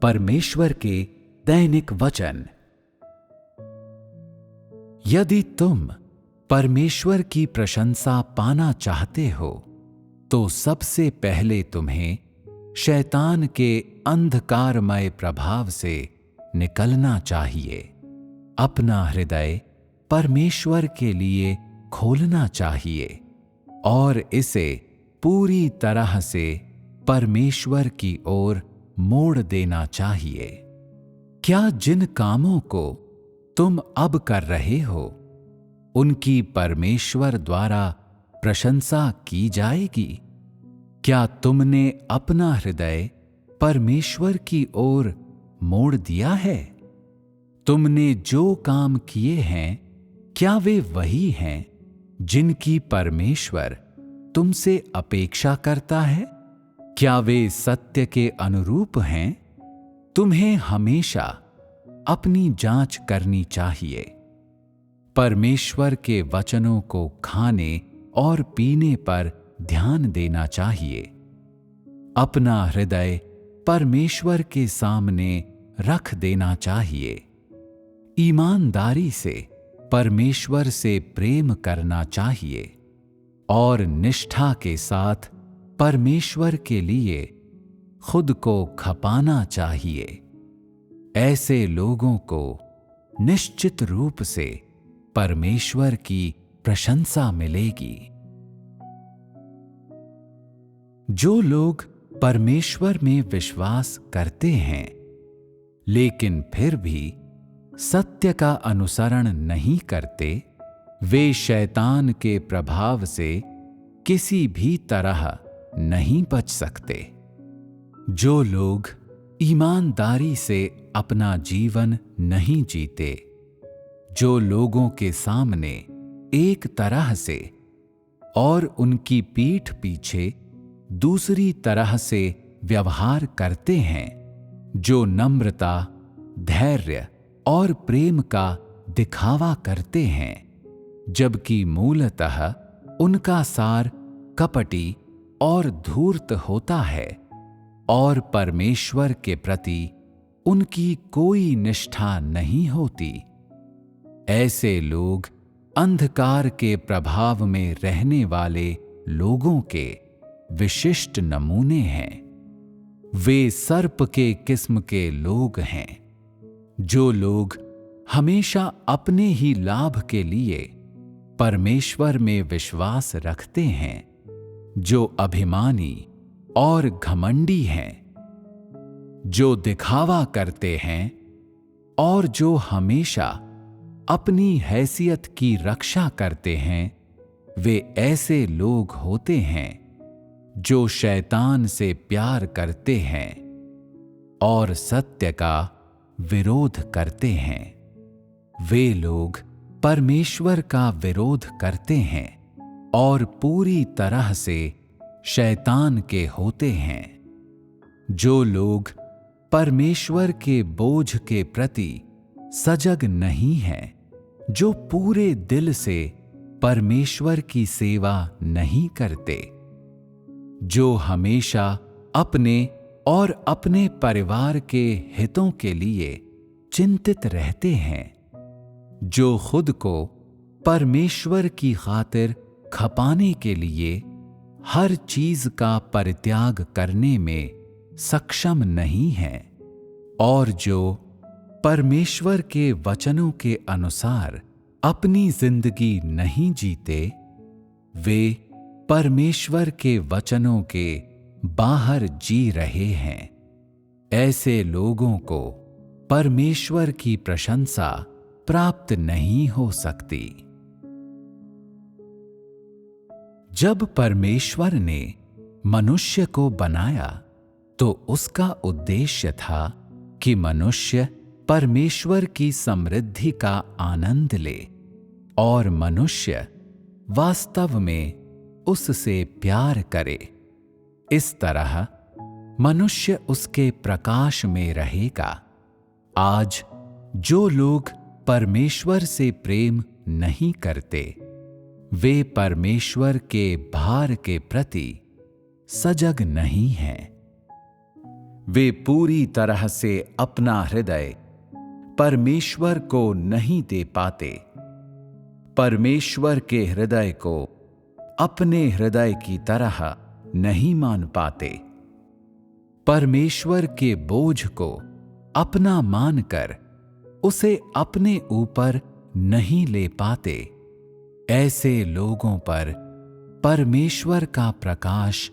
परमेश्वर के दैनिक वचन। यदि तुम परमेश्वर की प्रशंसा पाना चाहते हो तो सबसे पहले तुम्हें शैतान के अंधकारमय प्रभाव से निकलना चाहिए। अपना हृदय परमेश्वर के लिए खोलना चाहिए और इसे पूरी तरह से परमेश्वर की ओर मोड़ देना चाहिए। क्या जिन कामों को तुम अब कर रहे हो उनकी परमेश्वर द्वारा प्रशंसा की जाएगी? क्या तुमने अपना हृदय परमेश्वर की ओर मोड़ दिया है? तुमने जो काम किए हैं क्या वे वही हैं जिनकी परमेश्वर तुमसे अपेक्षा करता है? क्या वे सत्य के अनुरूप हैं? तुम्हें हमेशा अपनी जांच करनी चाहिए। परमेश्वर के वचनों को खाने और पीने पर ध्यान देना चाहिए। अपना हृदय परमेश्वर के सामने रख देना चाहिए। ईमानदारी से परमेश्वर से प्रेम करना चाहिए और निष्ठा के साथ परमेश्वर के लिए खुद को खपाना चाहिए। ऐसे लोगों को निश्चित रूप से परमेश्वर की प्रशंसा मिलेगी। जो लोग परमेश्वर में विश्वास करते हैं लेकिन फिर भी सत्य का अनुसरण नहीं करते, वे शैतान के प्रभाव से किसी भी तरह नहीं बच सकते। जो लोग ईमानदारी से अपना जीवन नहीं जीते, जो लोगों के सामने एक तरह से और उनकी पीठ पीछे दूसरी तरह से व्यवहार करते हैं, जो नम्रता, धैर्य और प्रेम का दिखावा करते हैं जबकि मूलतः उनका सार कपटी और धूर्त होता है और परमेश्वर के प्रति उनकी कोई निष्ठा नहीं होती, ऐसे लोग अंधकार के प्रभाव में रहने वाले लोगों के विशिष्ट नमूने हैं। वे सर्प के किस्म के लोग हैं। जो लोग हमेशा अपने ही लाभ के लिए परमेश्वर में विश्वास रखते हैं, जो अभिमानी और घमंडी हैं, जो दिखावा करते हैं और जो हमेशा अपनी हैसियत की रक्षा करते हैं, वे ऐसे लोग होते हैं जो शैतान से प्यार करते हैं और सत्य का विरोध करते हैं। वे लोग परमेश्वर का विरोध करते हैं और पूरी तरह से शैतान के होते हैं। जो लोग परमेश्वर के बोझ के प्रति सजग नहीं हैं, जो पूरे दिल से परमेश्वर की सेवा नहीं करते, जो हमेशा अपने और अपने परिवार के हितों के लिए चिंतित रहते हैं, जो खुद को परमेश्वर की खातिर खपाने के लिए हर चीज का परित्याग करने में सक्षम नहीं हैं और जो परमेश्वर के वचनों के अनुसार अपनी जिंदगी नहीं जीते, वे परमेश्वर के वचनों के बाहर जी रहे हैं। ऐसे लोगों को परमेश्वर की प्रशंसा प्राप्त नहीं हो सकती। जब परमेश्वर ने मनुष्य को बनाया तो उसका उद्देश्य था कि मनुष्य परमेश्वर की समृद्धि का आनंद ले और मनुष्य वास्तव में उससे प्यार करे। इस तरह मनुष्य उसके प्रकाश में रहेगा। आज जो लोग परमेश्वर से प्रेम नहीं करते, वे परमेश्वर के भार के प्रति सजग नहीं हैं। वे पूरी तरह से अपना हृदय परमेश्वर को नहीं दे पाते, परमेश्वर के हृदय को अपने हृदय की तरह नहीं मान पाते, परमेश्वर के बोझ को अपना मानकर उसे अपने ऊपर नहीं ले पाते। ऐसे लोगों पर परमेश्वर का प्रकाश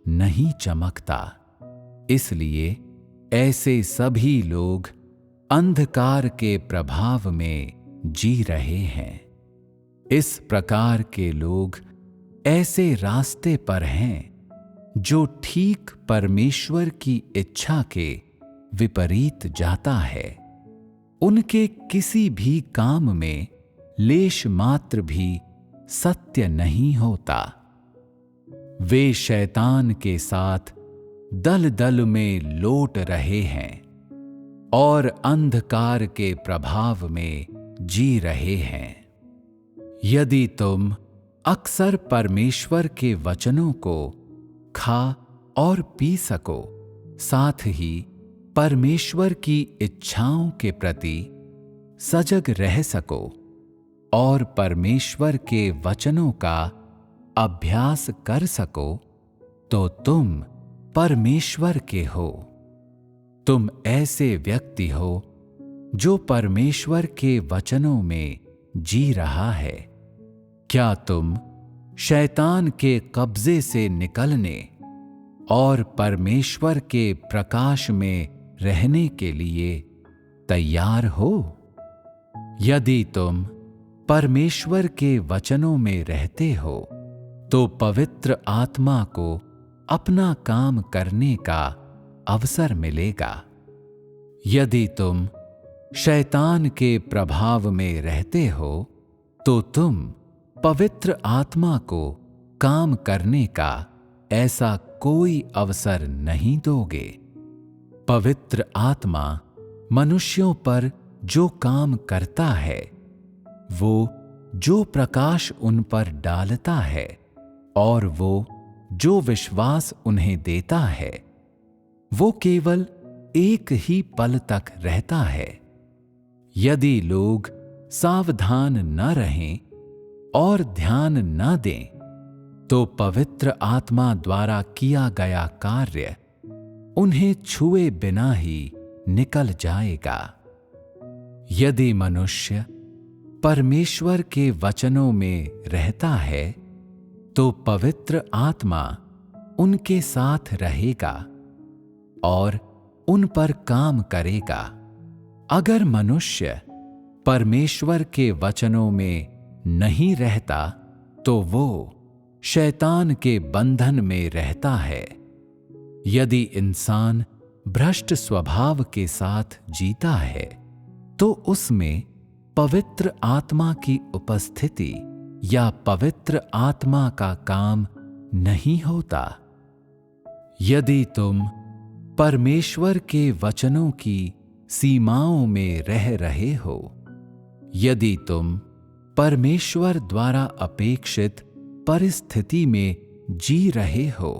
नहीं चमकता। इसलिए ऐसे सभी लोग अंधकार के प्रभाव में जी रहे हैं। इस प्रकार के लोग ऐसे रास्ते पर हैं जो ठीक परमेश्वर की इच्छा के विपरीत जाता है। उनके किसी भी काम में लेश मात्र भी सत्य नहीं होता। वे शैतान के साथ दल दल में लौट रहे हैं और अंधकार के प्रभाव में जी रहे हैं। यदि तुम अक्सर परमेश्वर के वचनों को खा और पी सको, साथ ही परमेश्वर की इच्छाओं के प्रति सजग रह सको और परमेश्वर के वचनों का अभ्यास कर सको, तो तुम परमेश्वर के हो। तुम ऐसे व्यक्ति हो जो परमेश्वर के वचनों में जी रहा है। क्या तुम शैतान के कब्जे से निकलने और परमेश्वर के प्रकाश में रहने के लिए तैयार हो? यदि तुम परमेश्वर के वचनों में रहते हो, तो पवित्र आत्मा को अपना काम करने का अवसर मिलेगा। यदि तुम शैतान के प्रभाव में रहते हो, तो तुम पवित्र आत्मा को काम करने का ऐसा कोई अवसर नहीं दोगे। पवित्र आत्मा मनुष्यों पर जो काम करता है, वो जो प्रकाश उन पर डालता है और वो जो विश्वास उन्हें देता है, वो केवल एक ही पल तक रहता है। यदि लोग सावधान न रहें और ध्यान न दें, तो पवित्र आत्मा द्वारा किया गया कार्य उन्हें छुए बिना ही निकल जाएगा। यदि मनुष्य परमेश्वर के वचनों में रहता है, तो पवित्र आत्मा उनके साथ रहेगा और उन पर काम करेगा। अगर मनुष्य परमेश्वर के वचनों में नहीं रहता, तो वो शैतान के बंधन में रहता है। यदि इंसान भ्रष्ट स्वभाव के साथ जीता है, तो उसमें पवित्र आत्मा की उपस्थिति या पवित्र आत्मा का काम नहीं होता। यदि तुम परमेश्वर के वचनों की सीमाओं में रह रहे हो, यदि तुम परमेश्वर द्वारा अपेक्षित परिस्थिति में जी रहे हो,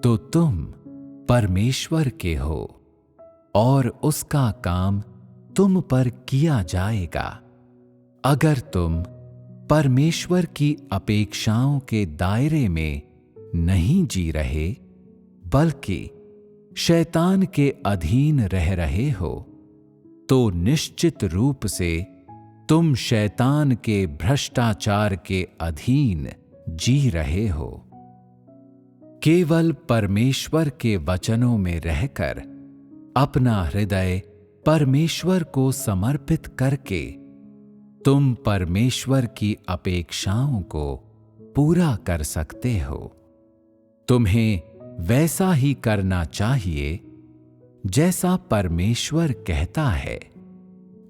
तो तुम परमेश्वर के हो और उसका काम तुम पर किया जाएगा। अगर तुम परमेश्वर की अपेक्षाओं के दायरे में नहीं जी रहे, बल्कि शैतान के अधीन रह रहे हो, तो निश्चित रूप से तुम शैतान के भ्रष्टाचार के अधीन जी रहे हो। केवल परमेश्वर के वचनों में रहकर अपना हृदय परमेश्वर को समर्पित करके तुम परमेश्वर की अपेक्षाओं को पूरा कर सकते हो। तुम्हें वैसा ही करना चाहिए जैसा परमेश्वर कहता है।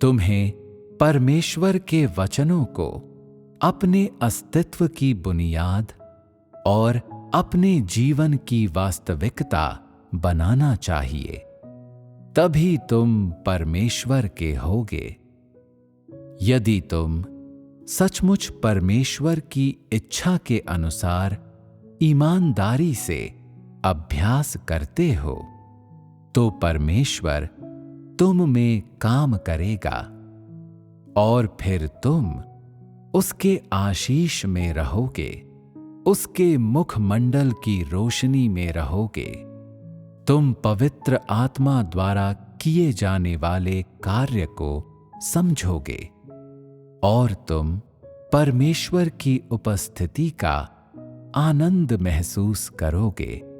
तुम्हें परमेश्वर के वचनों को अपने अस्तित्व की बुनियाद और अपने जीवन की वास्तविकता बनाना चाहिए। तभी तुम परमेश्वर के होगे। यदि तुम सचमुच परमेश्वर की इच्छा के अनुसार ईमानदारी से अभ्यास करते हो, तो परमेश्वर तुम में काम करेगा और फिर तुम उसके आशीष में रहोगे, उसके मुखमंडल की रोशनी में रहोगे। तुम पवित्र आत्मा द्वारा किए जाने वाले कार्य को समझोगे और तुम परमेश्वर की उपस्थिति का आनंद महसूस करोगे।